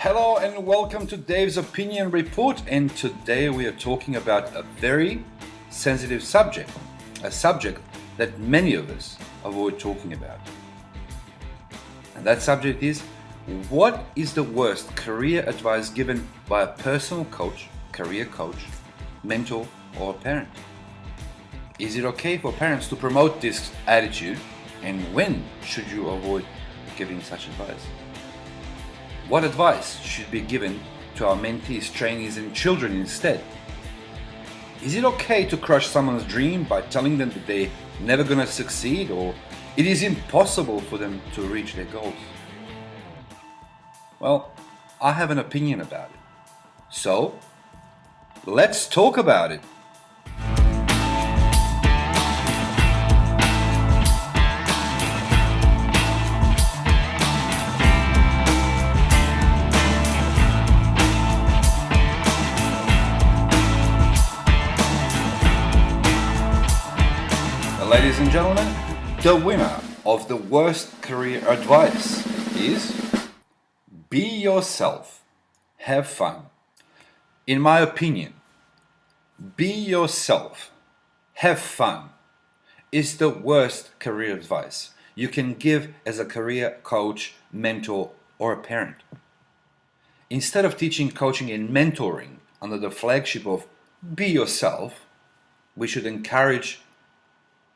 Hello and welcome to Dave's Opinion Report, and today we are talking about a very sensitive subject, a subject that many of us avoid talking about. And that subject is, what is the worst career advice given by a personal coach, career coach, mentor, or parent? Is it okay for parents to promote this attitude, and when should you avoid giving such advice? What advice should be given to our mentees, trainees, and children instead? Is it okay to crush someone's dream by telling them that they're never going to succeed, or it is impossible for them to reach their goals? Well, I have an opinion about it. So, let's talk about it. Ladies and gentlemen, the winner of the worst career advice is be yourself, have fun. In my opinion, be yourself, have fun is the worst career advice you can give as a career coach, mentor, or a parent. Instead of teaching coaching and mentoring under the flagship of be yourself, we should encourage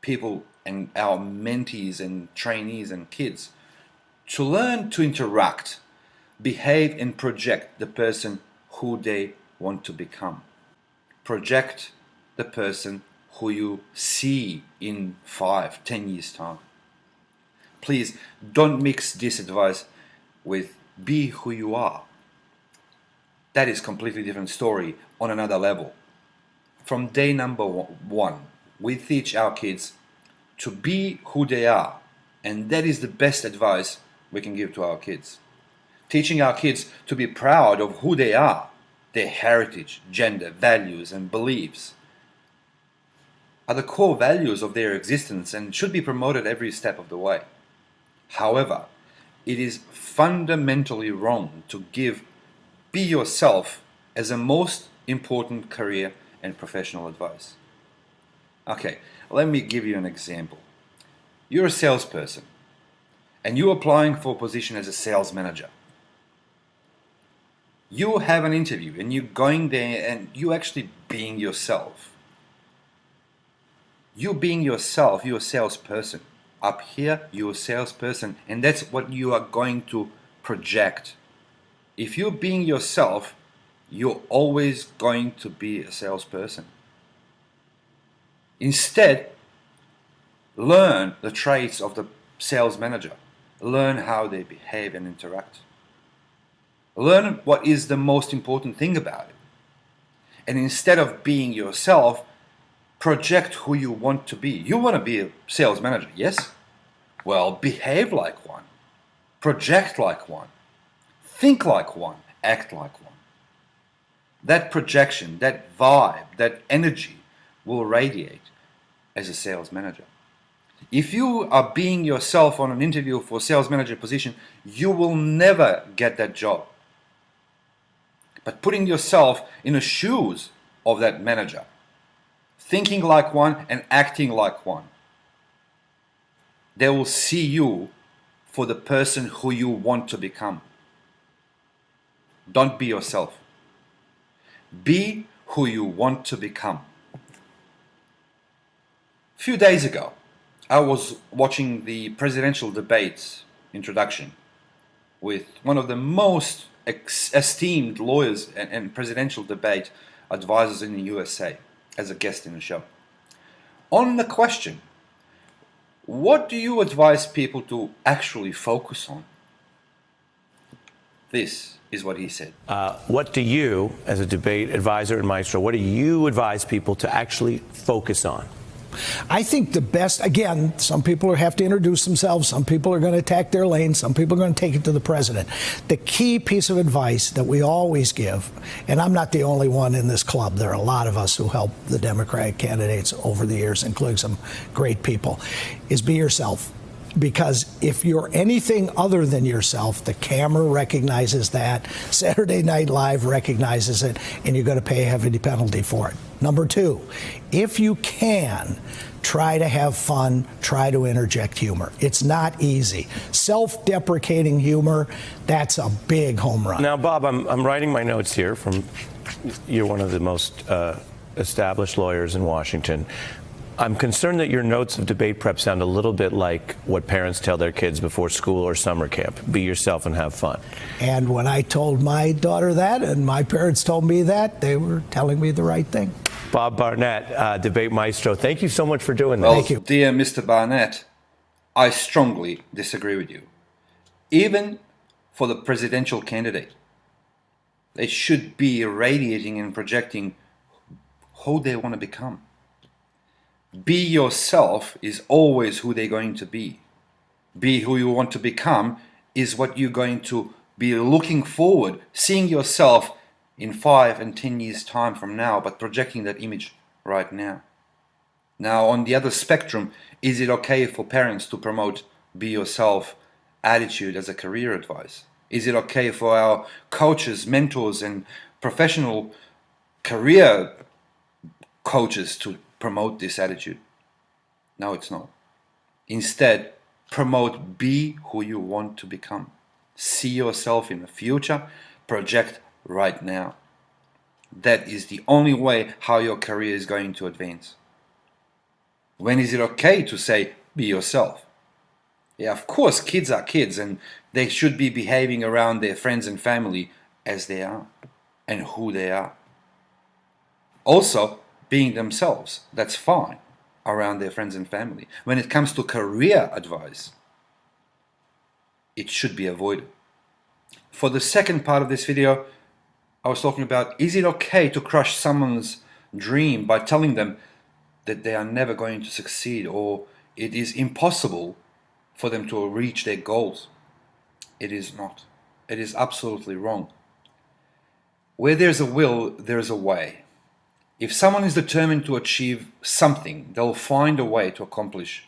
people and our mentees and trainees and kids to learn to interact, behave, and project the person who they want to become. Project the person who you see in 5-10 years time. Please don't mix this advice with be who you are. That is a completely different story on another level. From day number one, we teach our kids to be who they are, and that is the best advice we can give to our kids. Teaching our kids to be proud of who they are, their heritage, gender, values, and beliefs are the core values of their existence and should be promoted every step of the way. However, it is fundamentally wrong to give be yourself as the most important career and professional advice. Okay, let me give you an example. You're a salesperson and you're applying for a position as a sales manager. You have an interview and you're going there and you actually being yourself. You being yourself, you're a salesperson. Up here, you're a salesperson, and that's what you are going to project. If you're being yourself, you're always going to be a salesperson. Instead, learn the traits of the sales manager. Learn how they behave and interact. Learn what is the most important thing about it. And instead of being yourself, project who you want to be. You want to be a sales manager, yes? Well, behave like one. Project like one. Think like one. Act like one. That projection, that vibe, that energy will radiate as a sales manager. If you are being yourself on an interview for a sales manager position, you will never get that job. But putting yourself in the shoes of that manager, thinking like one and acting like one, they will see you for the person who you want to become. Don't be yourself. Be who you want to become. A few days ago, I was watching the presidential debate introduction with one of the most esteemed lawyers and presidential debate advisors in the USA as a guest in the show. On the question, what do you advise people to actually focus on? This is what he said. What do you, as a debate advisor and maestro, what do you advise people to actually focus on? I think the best, again, some people have to introduce themselves, some people are going to attack their lane, some people are going to take it to the president. The key piece of advice that we always give, and I'm not the only one in this club, there are a lot of us who help the Democratic candidates over the years, including some great people, is be yourself. Because if you're anything other than yourself, the camera recognizes that, Saturday Night Live recognizes it, and you're going to pay a heavy penalty for it. Number two, if you can, try to have fun, try to interject humor. It's not easy. Self-deprecating humor, that's a big home run. Now, Bob, I'm writing my notes here from, you're one of the most established lawyers in Washington. I'm concerned that your notes of debate prep sound a little bit like what parents tell their kids before school or summer camp. Be yourself and have fun. And when I told my daughter that, and my parents told me that, they were telling me the right thing. Bob Barnett, debate maestro, thank you so much for doing that. Well, Thank you. dear Mr. Barnett, I strongly disagree with you. Even for the presidential candidate, they should be radiating and projecting who they want to become. Be yourself is always who they're going to be. Be who you want to become is what you're going to be looking forward, seeing yourself in 5 and 10 years time from now, but projecting that image right now. Now, on the other spectrum, is it okay for parents to promote be yourself attitude as a career advice? Is it okay for our coaches, mentors, and professional career coaches to promote this attitude? No, it's not. Instead, promote be who you want to become. See yourself in the future, project right now. That is the only way how your career is going to advance. When is it okay to say be yourself? Yeah, of course, kids are kids and they should be behaving around their friends and family as they are and who they are. Also, being themselves, that's fine around their friends and family. When it comes to career advice, it should be avoided. For the second part of this video, I was talking about, is it okay to crush someone's dream by telling them that they are never going to succeed or it is impossible for them to reach their goals? It is not. It is absolutely wrong. Where there's a will, there's a way. If someone is determined to achieve something, they'll find a way to accomplish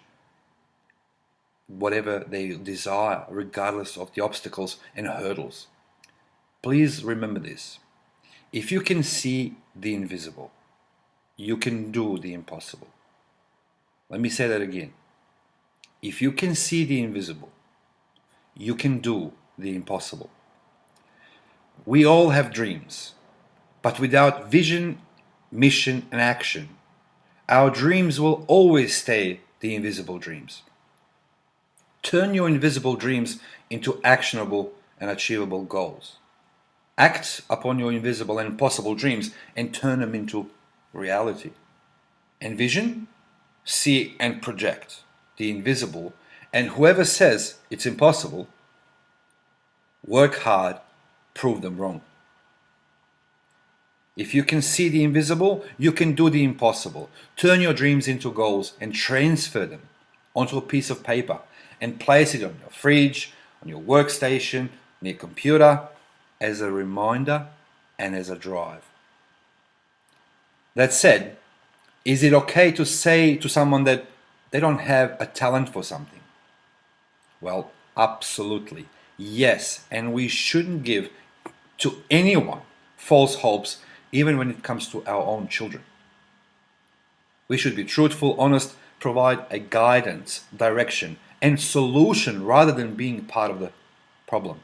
whatever they desire, regardless of the obstacles and hurdles. Please remember this. If you can see the invisible, you can do the impossible. Let me say that again. If you can see the invisible, you can do the impossible. We all have dreams, but without vision, mission, and action, our dreams will always stay the invisible dreams. Turn your invisible dreams into actionable and achievable goals. Act upon your invisible and possible dreams and turn them into reality. Envision, see, and project the invisible, and whoever says it's impossible, work hard, prove them wrong. If you can see the invisible, you can do the impossible. Turn your dreams into goals and transfer them onto a piece of paper and place it on your fridge, on your workstation, on your computer, as a reminder and as a drive. That said, is it okay to say to someone that they don't have a talent for something? Well, absolutely. Yes, and we shouldn't give to anyone false hopes, even when it comes to our own children. We should be truthful, honest, provide a guidance, direction, and solution rather than being part of the problem.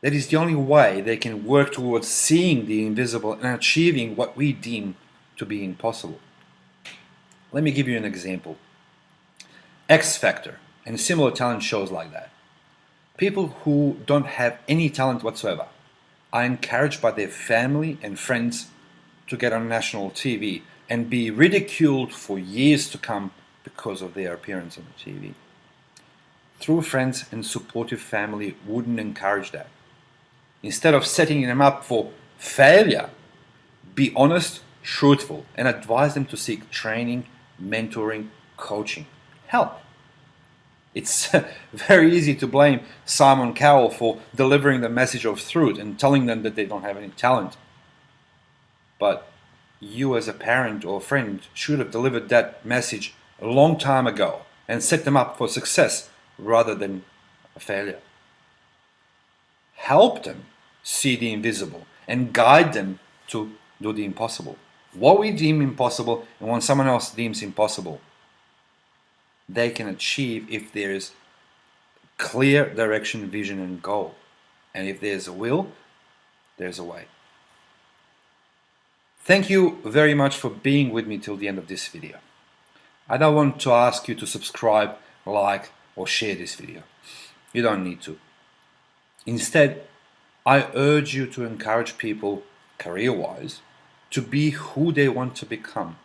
That is the only way they can work towards seeing the invisible and achieving what we deem to be impossible. Let me give you an example. X Factor and similar talent shows like that. People who don't have any talent whatsoever are encouraged by their family and friends to get on national TV and be ridiculed for years to come because of their appearance on the TV. True friends and supportive family wouldn't encourage that. Instead of setting them up for failure, be honest, truthful, and advise them to seek training, mentoring, coaching, help. It's very easy to blame Simon Cowell for delivering the message of truth and telling them that they don't have any talent. But you as a parent or friend should have delivered that message a long time ago and set them up for success rather than a failure. Help them see the invisible and guide them to do the impossible. What we deem impossible and what someone else deems impossible, they can achieve if there is clear direction, vision, and goal. And if there's a will, there's a way. Thank you very much for being with me till the end of this video. I don't want to ask you to subscribe, like, or share this video. You don't need to. Instead, I urge you to encourage people, career-wise, to be who they want to become,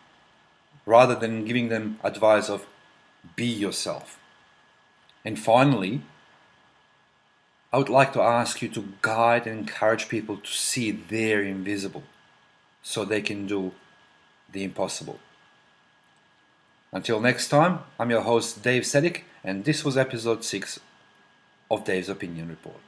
rather than giving them advice of be yourself. And finally, I would like to ask you to guide and encourage people to see their invisible so they can do the impossible. Until next time, I'm your host Dave Sedic, and this was episode 6 of Dave's Opinion Report.